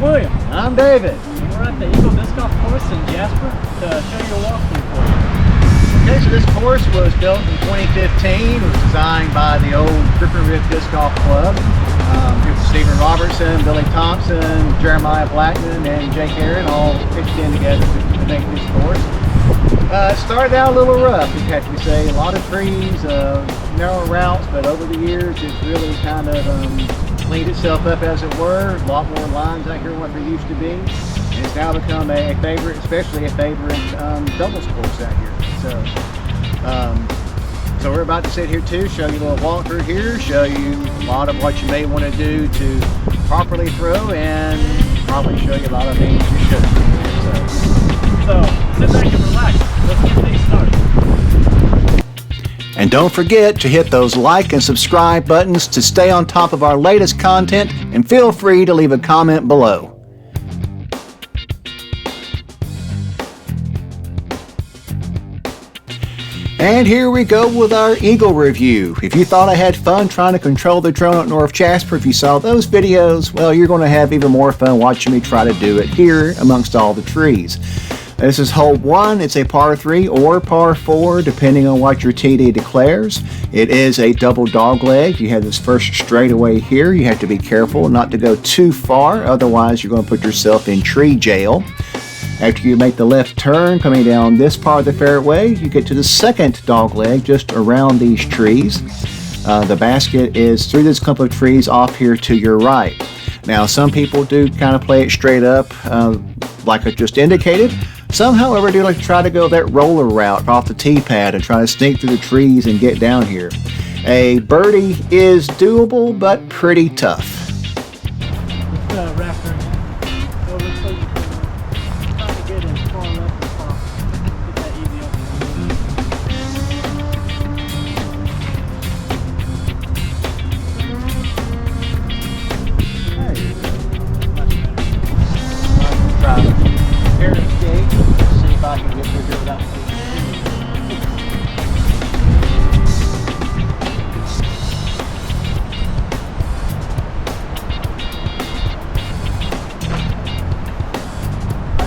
William. I'm David. And we're at the Eagle Disc Golf course in Jasper to show you a walkthrough for you. Okay, so this course was built in 2015. It was designed by the old Grip and Rip Disc Golf Club. Here's Stephen Robertson, Billy Thompson, Jeremiah Blackman, and Jake Aaron all pitched in together to make this course. It started out a little rough, in fact, we say. A lot of trees, narrow routes, but over the years it's really kind of cleaned itself up, as it were. A lot more lines out here than what there used to be. And it's now become a favorite, especially a favorite doubles course out here. So we're about to sit here too, show you a little walkthrough here, show you a lot of what you may want to do to properly throw, and probably show you a lot of things you shouldn't. So sit back and relax. Let's get things started. And don't forget to hit those like and subscribe buttons to stay on top of our latest content, and feel free to leave a comment below. And here we go with our Eagle review. If you thought I had fun trying to control the drone at North Jasper, if you saw those videos, well, you're going to have even more fun watching me try to do it here amongst all the trees. This is hole 1. It's a par 3 or par 4, depending on what your TD declares. It is a double dog leg. You have this first straightaway here. You have to be careful not to go too far, otherwise you're going to put yourself in tree jail. After you make the left turn, coming down this part of the fairway, you get to the second dog leg just around these trees. The basket is through this clump of trees off here to your right. Now, some people do kind of play it straight up, like I just indicated. Some, however, do like to try to go that roller route off the tee pad and try to sneak through the trees and get down here. A birdie is doable, but pretty tough. Raptor.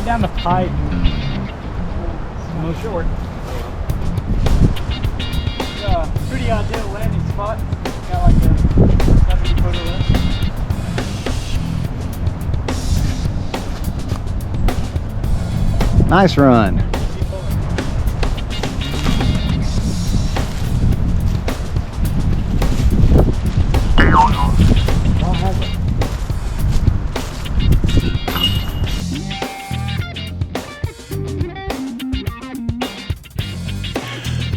Down the pipe. No short. Pretty ideal landing spot. Got like a 70-footer lift. Nice run.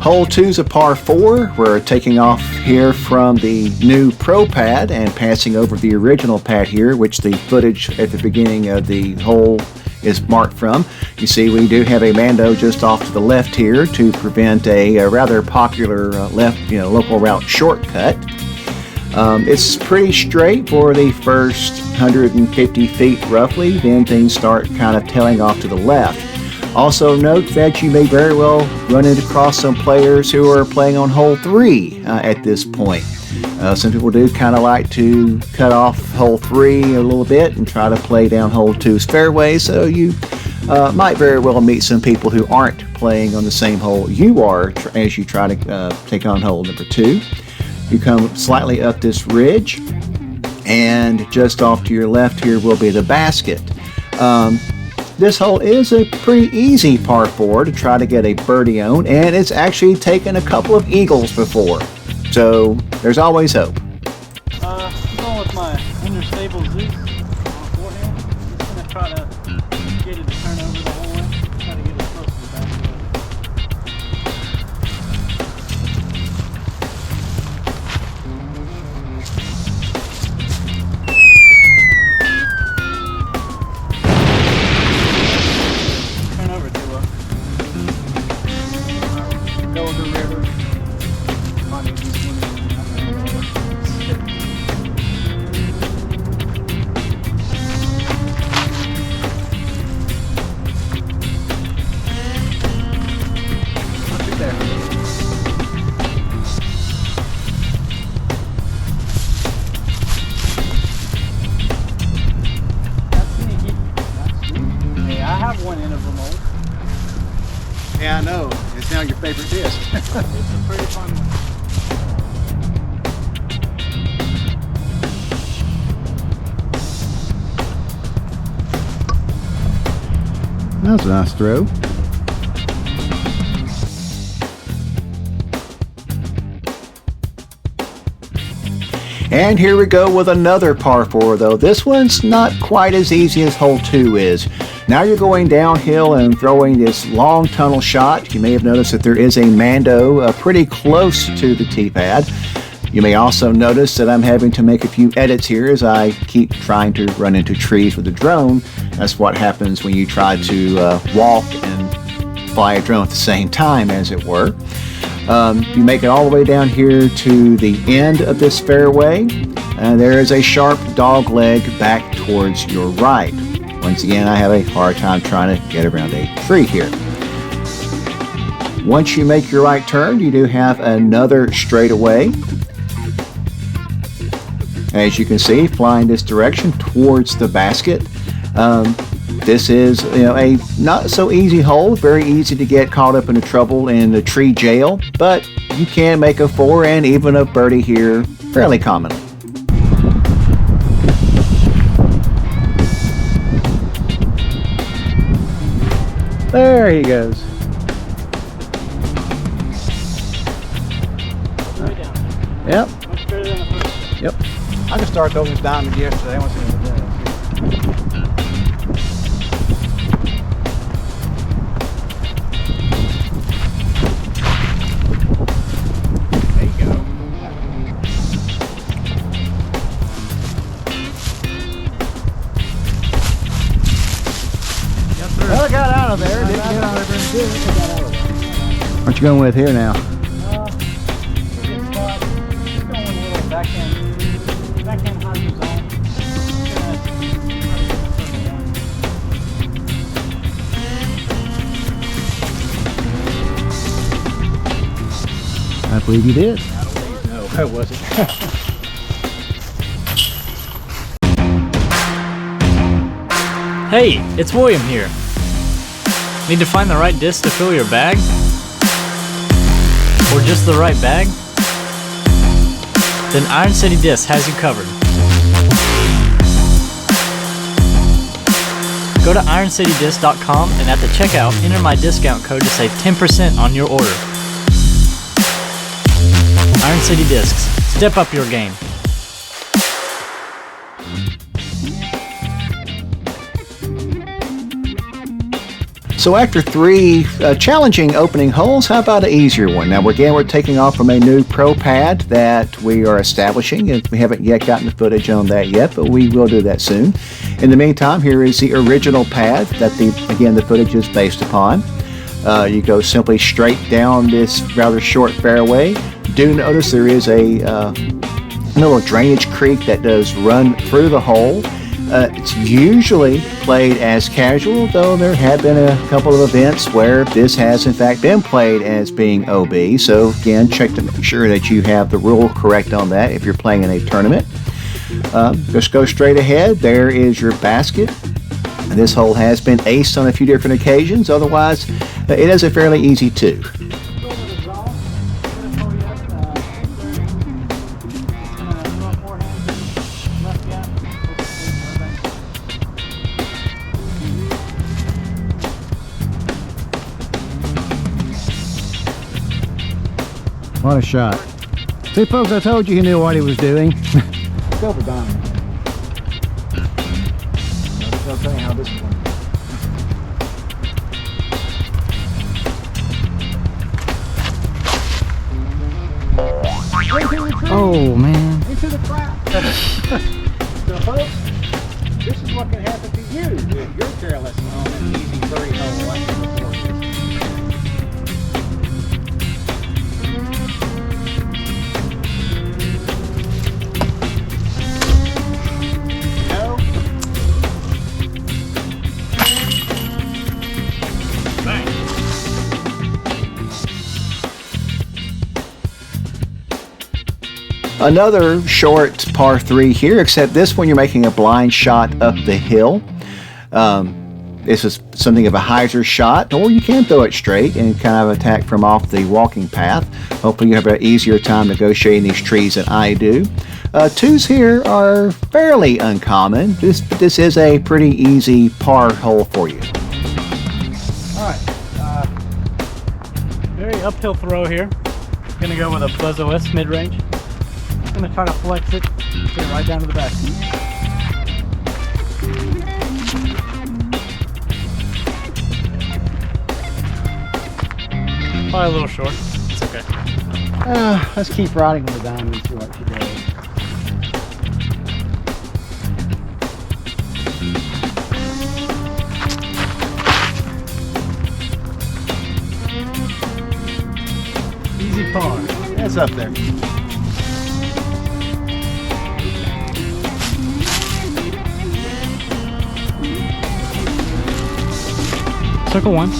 Hole 2 is a par 4. We're taking off here from the new Pro pad and passing over the original pad here, which the footage at the beginning of the hole is marked from. You see we do have a Mando just off to the left here to prevent a rather popular local route shortcut. It's pretty straight for the first 150 feet roughly, then things start kind of tailing off to the left. Also note that you may very well run across some players who are playing on hole 3 at this point. Some people do kind of like to cut off hole 3 a little bit and try to play down hole 2's fairway, so you might very well meet some people who aren't playing on the same hole you are as you try to take on hole number 2. You come slightly up this ridge, and just off to your left here will be the basket. This hole is a pretty easy par 4 to try to get a birdie on, and it's actually taken a couple of eagles before, so there's always hope. I'm going with my understable Zeus forehand. Just going to try to get it to turn over the whole way. Try to get it close to the back of it. now your favorite disc. It's a pretty fun one. That was a nice throw. And here we go with another par 4, though this one's not quite as easy as hole 2 is. Now you're going downhill and throwing this long tunnel shot. You may have noticed that there is a Mando pretty close to the tee pad. You may also notice that I'm having to make a few edits here as I keep trying to run into trees with the drone. That's what happens when you try to walk and fly a drone at the same time, as it were. You make it all the way down here to the end of this fairway, and there is a sharp dog leg back towards your right. Once again, I have a hard time trying to get around a tree here. Once you make your right turn, you do have another straightaway. As you can see, flying this direction towards the basket. This is, a not so easy hole, very easy to get caught up into trouble in the tree jail, but you can make a 4 and even a birdie here fairly commonly. There he goes. Way down there. Yep. Much better than the first. Yep. I just started throwing this diamond yesterday. I want to see what it does. There you go. Well, I got out of there. Didn't get out of there and did it. I got out of there. What you going with here now? Good spot. Just going with a little backhand high zone. I believe you did. No, that wasn't. Hey, it's William here. Need to find the right disc to fill your bag? Or just the right bag? Then Iron City Disc has you covered. Go to ironcitydisc.com and at the checkout, enter my discount code to save 10% on your order. Iron City Discs. Step up your game. So after 3 challenging opening holes, how about an easier one? Now again, we're taking off from a new pro pad that we are establishing, and we haven't yet gotten the footage on that yet, but we will do that soon. In the meantime, here is the original pad that the footage is based upon. You go simply straight down this rather short fairway. Do notice there is a little drainage creek that does run through the hole. It's usually played as casual, though there have been a couple of events where this has in fact been played as being OB. So again, check to make sure that you have the rule correct on that if you're playing in a tournament. Just go straight ahead. There is your basket. This hole has been aced on a few different occasions. Otherwise, it is a fairly easy 2. What a shot. See, folks, I told you he knew what he was doing. Let's go for diamond. I'll tell you how this one. Oh, man. Into the trap. So, folks, this is what can happen to you if you're careless on an easy birdie hole like this. Another short par 3 here, except this one you're making a blind shot up the hill. This is something of a hyzer shot, or you can throw it straight and kind of attack from off the walking path. Hopefully you have an easier time negotiating these trees than I do. Twos here are fairly uncommon. This is a pretty easy par hole for you. Alright, very uphill throw here. Gonna go with a Buzz OS mid-range. Gonna try to flex it, get it right down to the basket. Probably a little short. It's okay. Let's keep riding with the diamond and see what she does. Easy par. That's up there. Circle one.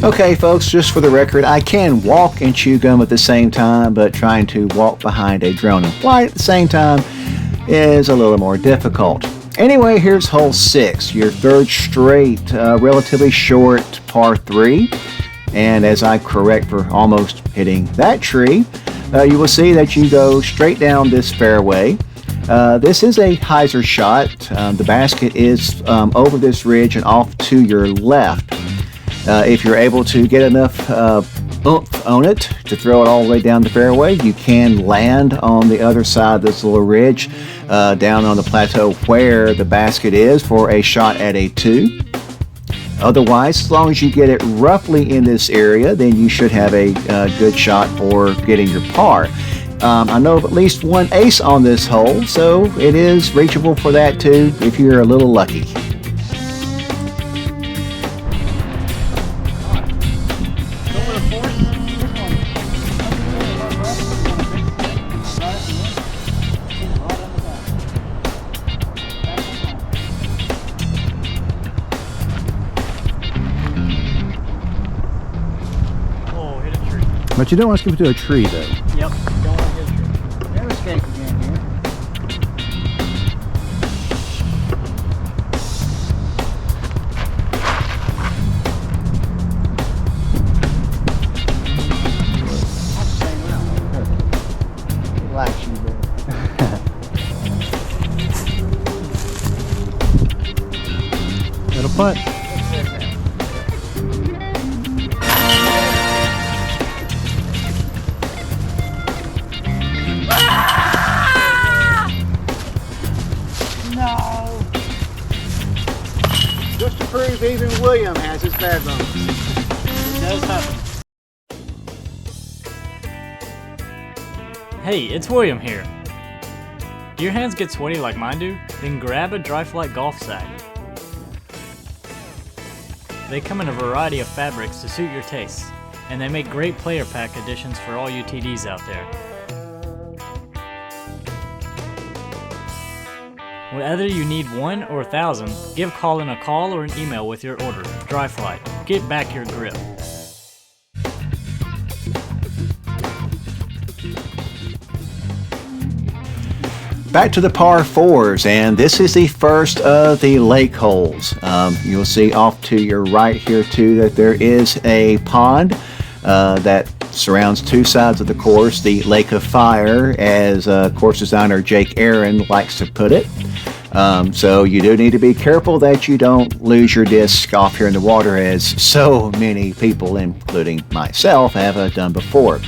Okay, folks, just for the record, I can walk and chew gum at the same time, but trying to walk behind a drone and fly at the same time is a little more difficult. Anyway, here's hole 6, your third straight, relatively short par 3. And as I correct for almost hitting that tree, you will see that you go straight down this fairway. This is a hyzer shot. The basket is over this ridge and off to your left. If you're able to get enough oomph on it to throw it all the way down the fairway, you can land on the other side of this little ridge down on the plateau where the basket is for a shot at a 2. Otherwise, as long as you get it roughly in this area, then you should have a good shot for getting your par. I know of at least one ace on this hole, so it is reachable for that too if you're a little lucky. But you don't want to skip it to a tree, though. Yep, don't want to hit a tree. Never escape again here. Relax you there. Little putt. Just to prove even William has his bad moments. It does happen. Hey, it's William here. Do your hands get sweaty like mine do? Then grab a Dry Flight golf sack. They come in a variety of fabrics to suit your tastes, and they make great player pack additions for all you TDs out there. Whether you need 1 or 1,000, give Colin a call or an email with your order. Dry Flight. Get back your grip. Back to the par 4s, and this is the first of the lake holes. You'll see off to your right here too that there is a pond that surrounds two sides of the course, the Lake of Fire, as course designer Jake Aaron likes to put it. So you do need to be careful that you don't lose your disc off here in the water, as so many people, including myself, have done before.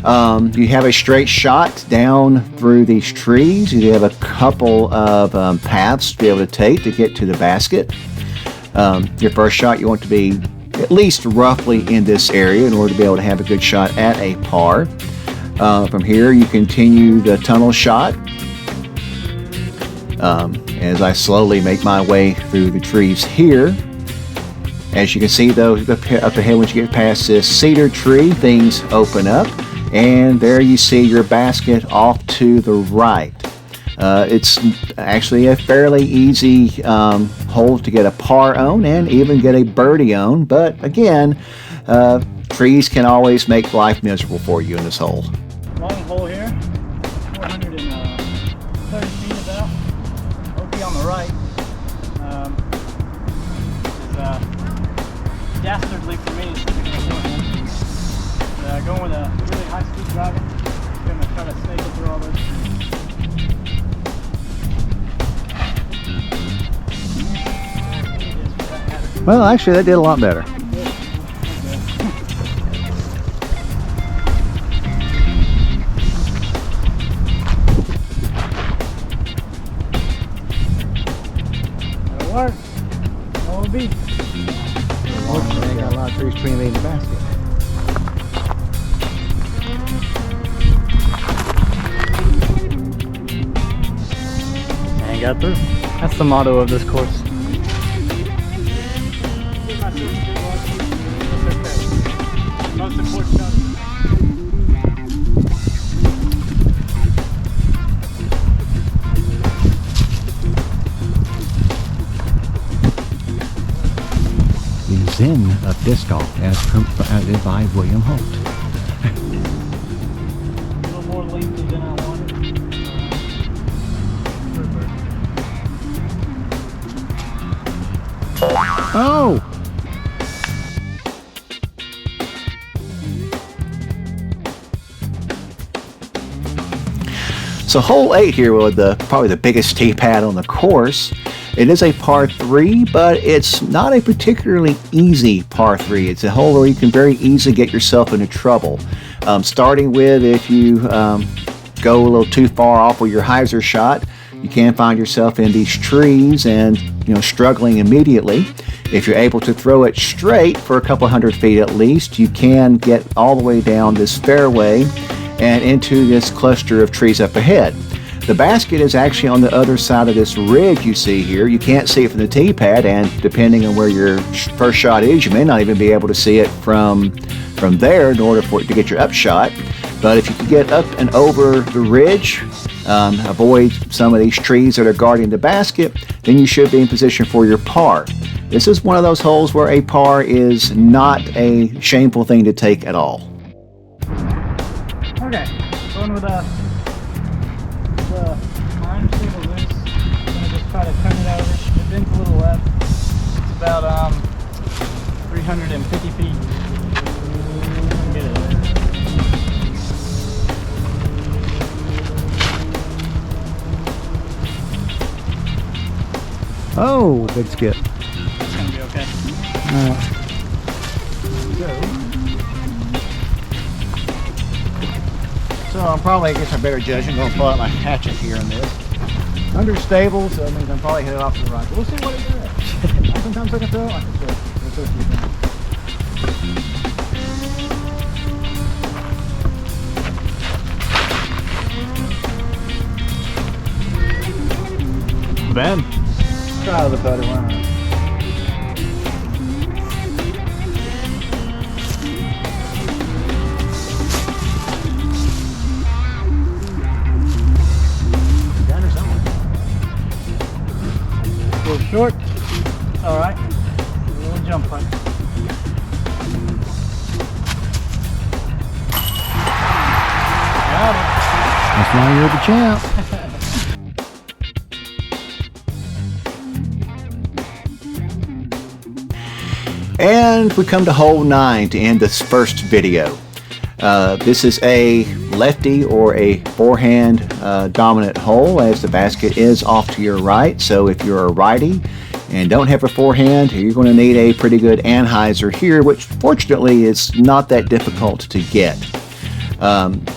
You have a straight shot down through these trees. You have a couple of paths to be able to take to get to the basket. Your first shot, you want to be at least roughly in this area in order to be able to have a good shot at a par. From here, you continue the tunnel shot. As I slowly make my way through the trees here. As you can see though, up ahead once you get past this cedar tree, things open up. And there you see your basket off to the right. It's actually a fairly easy hole to get a par on and even get a birdie on, but again, trees can always make life miserable for you in this hole. Long hole here, 430 feet about. OP on the right. This is dastardly for me. Going with a really high speed driver. I'm going to try to snake it through all those trees. Well, actually, that did a lot better. That'll work. OB. They got a lot of trees between me and the basket. And got through. That's the motto of this course. Most important shot. The Zen of disc golf, as promoted by William Holt. A little more lengthy than I wanted. Oh! So hole 8 here with probably the biggest tee pad on the course. It is a par 3, but it's not a particularly easy par 3. It's a hole where you can very easily get yourself into trouble. Starting with, if you go a little too far off with your hyzer shot, you can find yourself in these trees and struggling immediately. If you're able to throw it straight for a couple hundred feet at least, you can get all the way down this fairway and into this cluster of trees up ahead. The basket is actually on the other side of this ridge you see here. You can't see it from the tee pad, and depending on where your first shot is, you may not even be able to see it from there in order for it to get your up shot. But if you can get up and over the ridge, avoid some of these trees that are guarding the basket, then you should be in position for your par. This is one of those holes where a par is not a shameful thing to take at all. Okay, going with the iron stable loose. I'm gonna just try to turn it over. It bends a little left. It's about 350 feet. Get it. Oh, good skip. It's gonna be okay. So I'm probably, I guess I'm better judging. I'm going to pull out my hatchet here in this. Understable, so that means I'm probably headed off to the right. But we'll see what it does. Sometimes I can throw, I can throw. We'll see what you Ben. try the putter one. A little short. All right. A little jump putt. Got it. That's why you're the champ. And we come to hole 9 to end this first video. This is a lefty or a forehand dominant hole, as the basket is off to your right. So if you're a righty and don't have a forehand, you're going to need a pretty good anhyzer here, which fortunately is not that difficult to get.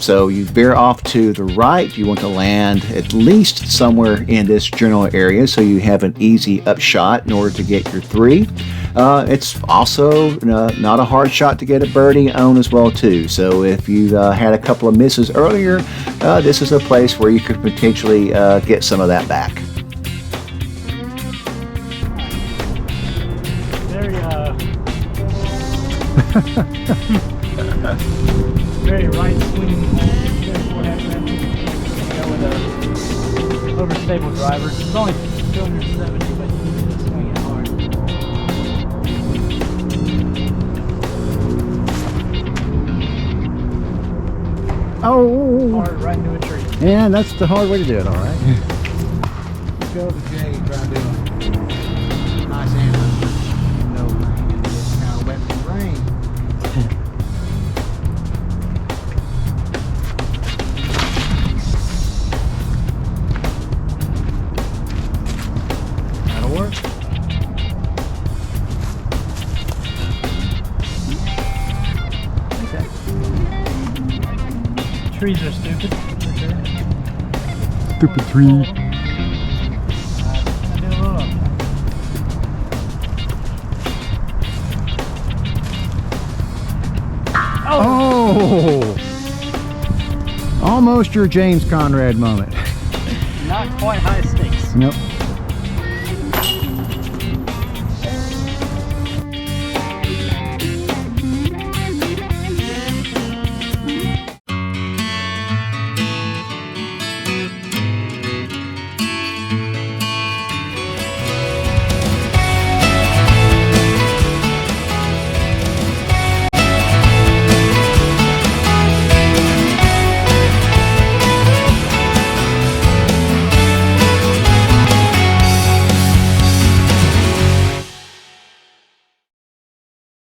So you veer off to the right. You want to land at least somewhere in this general area so you have an easy upshot in order to get your 3. It's also not a hard shot to get a birdie on as well too. So if you had a couple of misses earlier, this is a place where you could potentially get some of that back. Very right swing, very forehand. Go with a stable driver. It's only 270, but you need to swing it hard. Oh, Hard right into a tree. and that's the hard way to do it, all right. Go to Jay, try to do a nice anthem. No rain, it's kind of wet from rain. That'll work. Trees are stupid, for sure. Stupid tree. Gonna do a little upshot. Oh! Almost your James Conrad moment. Not quite high stakes. Nope.